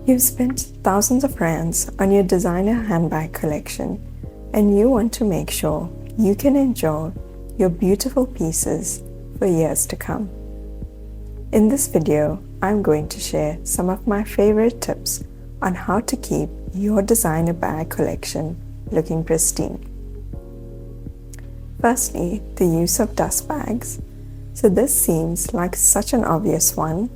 You've spent thousands of rands on your designer handbag collection, and you want to make sure you can enjoy your beautiful pieces for years to come. In this video, I'm going to share some of my favorite tips on how to keep your designer bag collection looking pristine. Firstly, the use of dust bags. So this seems like such an obvious one,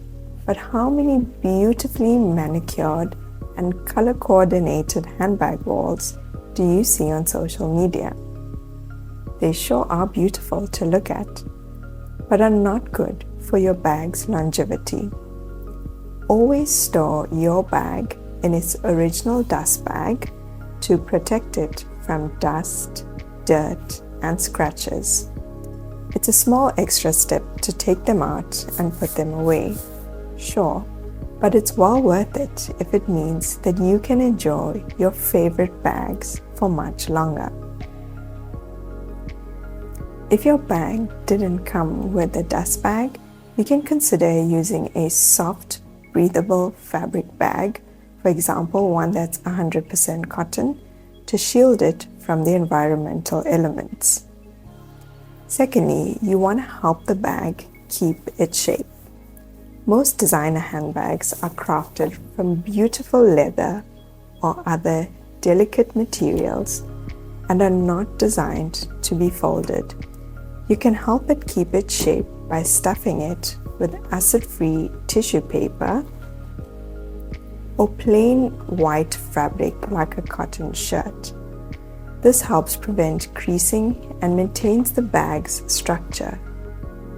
but how many beautifully manicured and color-coordinated handbag walls do you see on social media? They sure are beautiful to look at, but are not good for your bag's longevity. Always store your bag in its original dust bag to protect it from dust, dirt, and scratches. It's a small extra step to take them out and put them away, sure, but it's well worth it if it means that you can enjoy your favorite bags for much longer. If your bag didn't come with a dust bag, you can consider using a soft, breathable fabric bag, for example, one that's 100% cotton, to shield it from the environmental elements. Secondly, you want to help the bag keep its shape. Most designer handbags are crafted from beautiful leather or other delicate materials and are not designed to be folded. You can help it keep its shape by stuffing it with acid-free tissue paper or plain white fabric like a cotton shirt. This helps prevent creasing and maintains the bag's structure.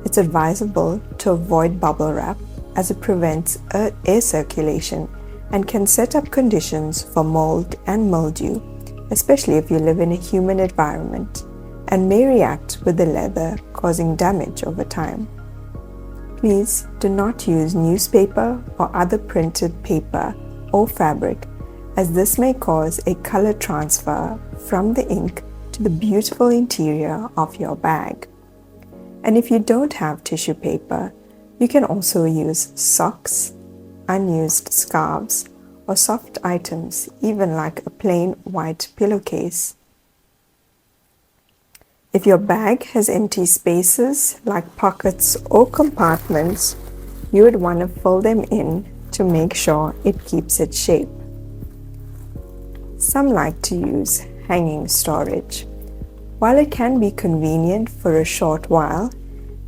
It's advisable to avoid bubble wrap as it prevents air circulation and can set up conditions for mold and mildew, especially if you live in a humid environment, and may react with the leather, causing damage over time. Please do not use newspaper or other printed paper or fabric, as this may cause a color transfer from the ink to the beautiful interior of your bag. And if you don't have tissue paper, you can also use socks, unused scarves, or soft items, even like a plain white pillowcase. If your bag has empty spaces like pockets or compartments, you would want to fill them in to make sure it keeps its shape. Some like to use hanging storage. While it can be convenient for a short while,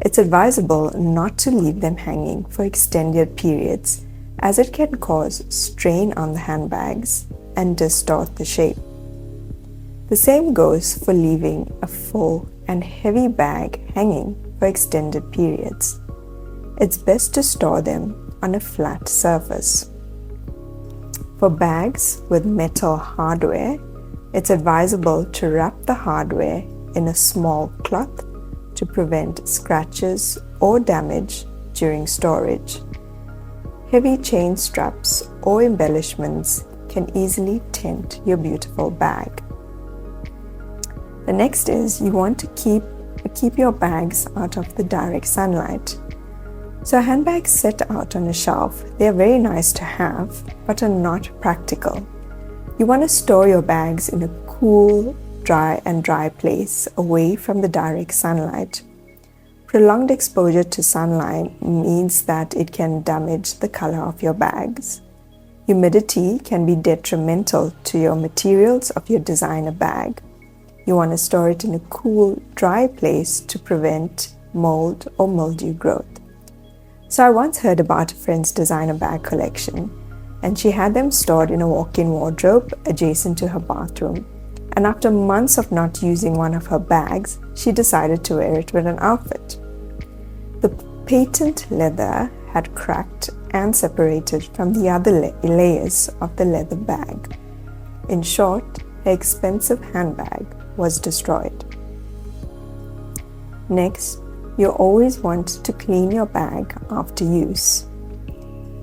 it's advisable not to leave them hanging for extended periods, as it can cause strain on the handbags and distort the shape. The same goes for leaving a full and heavy bag hanging for extended periods. It's best to store them on a flat surface. For bags with metal hardware, it's advisable to wrap the hardware in a small cloth to prevent scratches or damage during storage. Heavy chain straps or embellishments can easily tent your beautiful bag. The next is you want to keep your bags out of the direct sunlight. So handbags set out on a shelf, they are very nice to have, but are not practical. You want to store your bags in a cool, dry place away from the direct sunlight. Prolonged exposure to sunlight means that it can damage the color of your bags. Humidity can be detrimental to your materials of your designer bag. You want to store it in a cool, dry place to prevent mold or mildew growth. So I once heard about a friend's designer bag collection, and she had them stored in a walk-in wardrobe adjacent to her bathroom. And after months of not using one of her bags, she decided to wear it with an outfit. The patent leather had cracked and separated from the other layers of the leather bag. In short, her expensive handbag was destroyed. Next, you always want to clean your bag after use.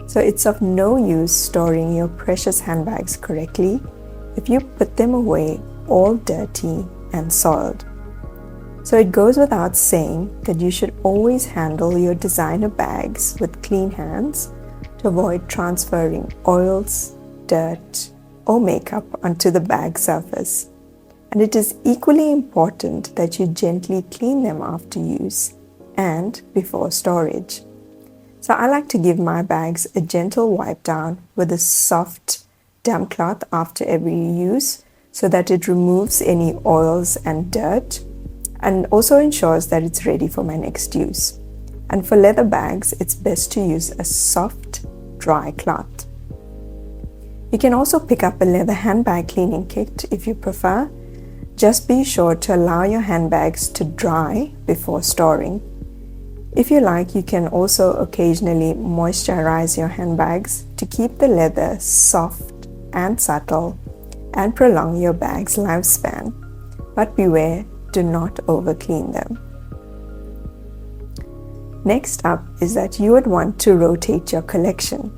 So it's of no use storing your precious handbags correctly if you put them away all dirty and soiled. So it goes without saying that you should always handle your designer bags with clean hands to avoid transferring oils, dirt, or makeup onto the bag surface. And it is equally important that you gently clean them after use and before storage. So I like to give my bags a gentle wipe down with a soft damp cloth after every use so that it removes any oils and dirt and also ensures that it's ready for my next use. And for leather bags, it's best to use a soft, dry cloth. You can also pick up a leather handbag cleaning kit if you prefer. Just be sure to allow your handbags to dry before storing. If you like, you can also occasionally moisturize your handbags to keep the leather soft and subtle and prolong your bag's lifespan. But beware, do not over-clean them. Next up is that you would want to rotate your collection.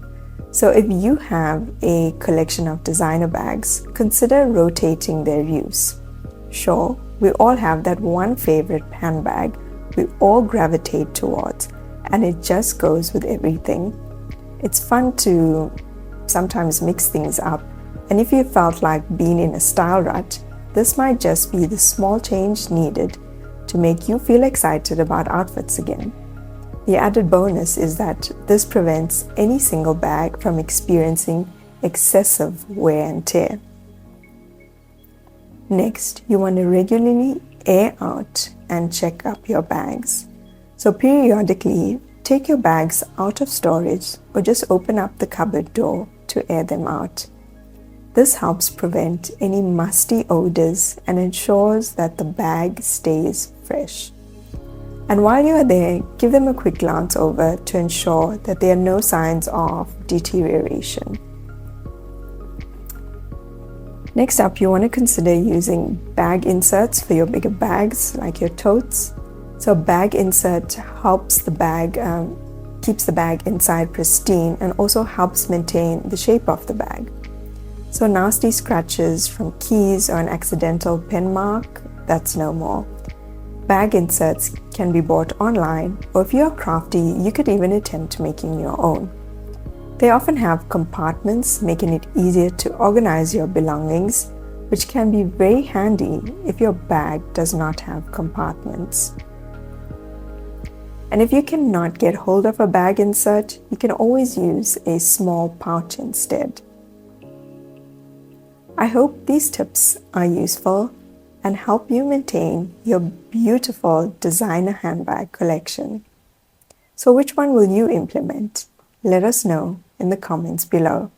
So if you have a collection of designer bags, consider rotating their use. Sure, we all have that one favorite handbag we all gravitate towards, and it just goes with everything. It's fun to sometimes mix things up, and if you felt like being in a style rut, this might just be the small change needed to make you feel excited about outfits again. The added bonus is that this prevents any single bag from experiencing excessive wear and tear. Next, you want to regularly air out and check up your bags. So periodically, take your bags out of storage or just open up the cupboard door to air them out. This helps prevent any musty odors and ensures that the bag stays fresh. And while you are there, give them a quick glance over to ensure that there are no signs of deterioration. Next up, you want to consider using bag inserts for your bigger bags, like your totes. So bag insert helps the bag, keeps the bag inside pristine and also helps maintain the shape of the bag. So nasty scratches from keys or an accidental pen mark, that's no more. Bag inserts can be bought online, or if you're crafty, you could even attempt making your own. They often have compartments, making it easier to organize your belongings, which can be very handy if your bag does not have compartments. And if you cannot get hold of a bag insert, you can always use a small pouch instead. I hope these tips are useful and help you maintain your beautiful designer handbag collection. So which one will you implement? Let us know in the comments below.